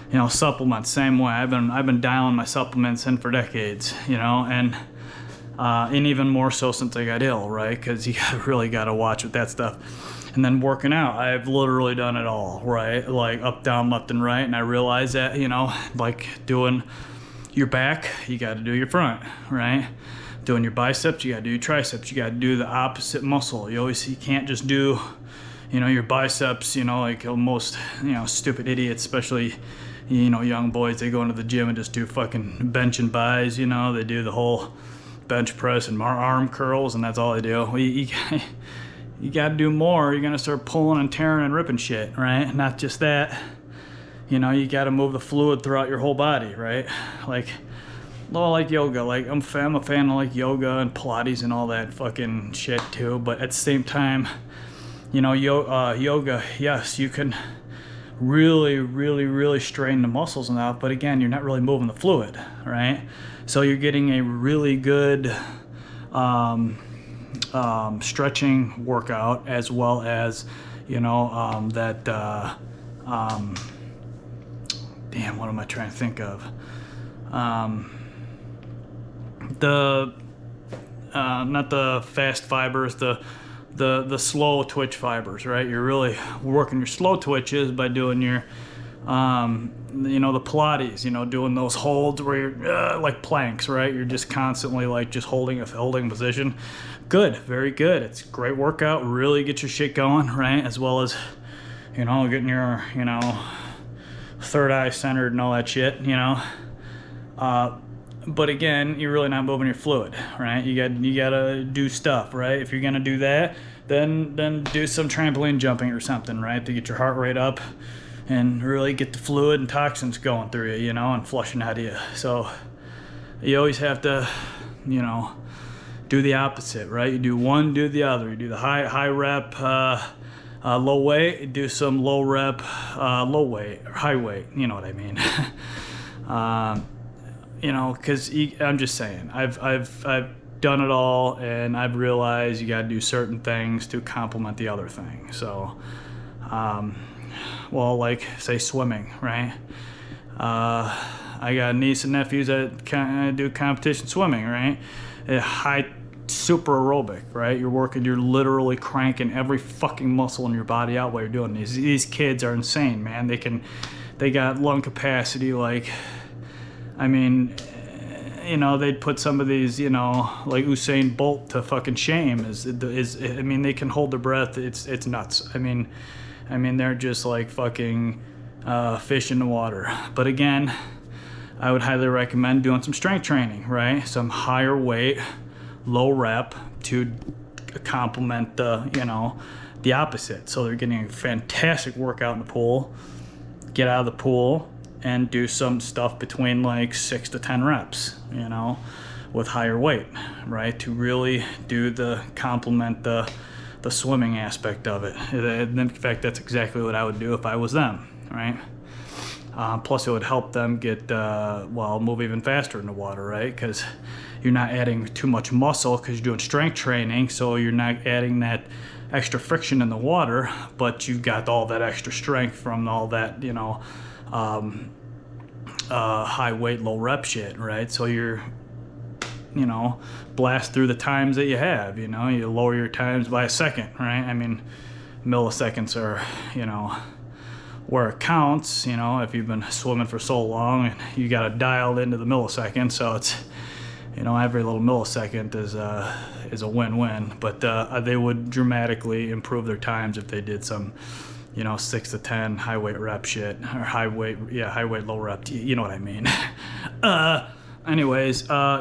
You know, supplements, same way. I've been dialing my supplements in for decades, you know, and even more so since I got ill, right? Because you really got to watch with that stuff. And then working out, I've literally done it all, right? Like up, down, left, and right. And I realized that, you know, like doing your back, you got to do your front, right? Doing your biceps, you got to do your triceps. You got to do the opposite muscle. You can't just do, you know, your biceps, you know, like most, you know, stupid idiots, especially, you know, young boys, they go into the gym and just do fucking bench and buys, you know, they do the whole bench press and arm curls, and that's all they do. You got to do more. You're going to start pulling and tearing and ripping shit, right? Not just that, you know, you got to move the fluid throughout your whole body, right? Like, well, like yoga, like I'm a fan of like yoga and Pilates and all that fucking shit too, but at the same time, you know, yoga, yes, you can really, really, really strain the muscles and that, but again, you're not really moving the fluid, right? So you're getting a really good stretching workout, as well as, you know, damn, what am I trying to think of? Not the fast fibers, the slow twitch fibers, right? You're really working your slow twitches by doing your, you know, the Pilates, you know, doing those holds where you're like planks, right? You're just constantly like just holding a position. Good, very good. It's a great workout. Really get your shit going, right? As well as, you know, getting your, you know, third eye centered and all that shit, you know. But again, you're really not moving your fluid, right? You gotta do stuff, right? If you're gonna do that, then do some trampoline jumping or something, right? To get your heart rate up and really get the fluid and toxins going through you, and flushing out of you. So you always have to, do the opposite, right? You do one, do the other. You do the high rep, low weight. You do some low rep, low weight or high weight. You know what I mean? Because I'm just saying, I've done it all, and I've realized you got to do certain things to complement the other thing. So, like say swimming, right? I got niece and nephews that do competition swimming, right? High, super aerobic, right? You're literally cranking every fucking muscle in your body out while you're doing these. These kids are insane, man. They got lung capacity like. They'd put some of these, like Usain Bolt to fucking shame. They can hold their breath. It's nuts. They're just like fucking fish in the water. But again, I would highly recommend doing some strength training, right? Some higher weight, low rep to complement the opposite. So they're getting a fantastic workout in the pool. Get out of the pool and do some stuff between like 6 to 10 reps, with higher weight, right? To really do complement the swimming aspect of it. In fact, that's exactly what I would do if I was them, right? Plus it would help them get, move even faster in the water, right? Because you're not adding too much muscle because you're doing strength training, so you're not adding that extra friction in the water, but you've got all that extra strength from all that, high weight, low rep shit, right? So you're, blast through the times that you have, you lower your times by a second, right? Milliseconds are, where it counts, if you've been swimming for so long, and you got to dial into the millisecond, so it's, every little millisecond is a win-win, but they would dramatically improve their times if they did some 6 to 10 high weight rep shit, or high weight, low rep, you know what I mean.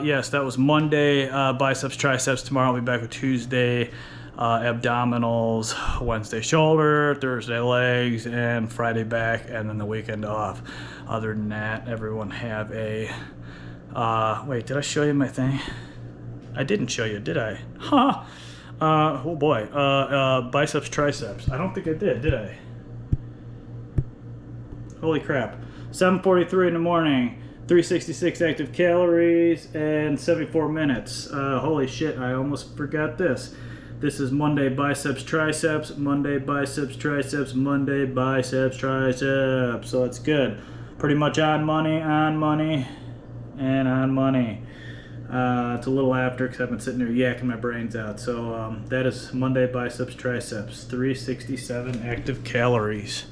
Yes, that was Monday, biceps, triceps. Tomorrow I'll be back with Tuesday, abdominals, Wednesday shoulder, Thursday legs, and Friday back, and then the weekend off. Other than that, everyone have a, wait, did I show you my thing? I didn't show you, did I? Huh. Oh boy, biceps, triceps. I don't think I did I? Holy crap. 7:43 in the morning, 366 active calories, and 74 minutes. Holy shit, I almost forgot this. This is Monday biceps, triceps, Monday biceps, triceps, Monday biceps, triceps. So it's good. Pretty much on money, and on money. It's a little after because I've been sitting there yakking my brains out. So that is Monday biceps, triceps, 367 active calories.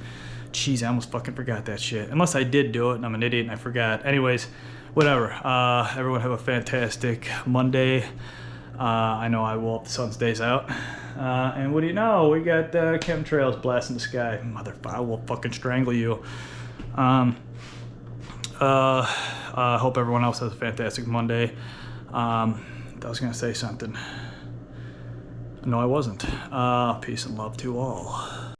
Jeez, I almost fucking forgot that shit. Unless I did do it and I'm an idiot and I forgot. Anyways, whatever. Everyone have a fantastic Monday. I know I will if the sun stays out. And what do you know? We got chemtrails blasting the sky. Motherfucker, I will fucking strangle you. Hope everyone else has a fantastic Monday. I was going to say something. No, I wasn't. Peace and love to all.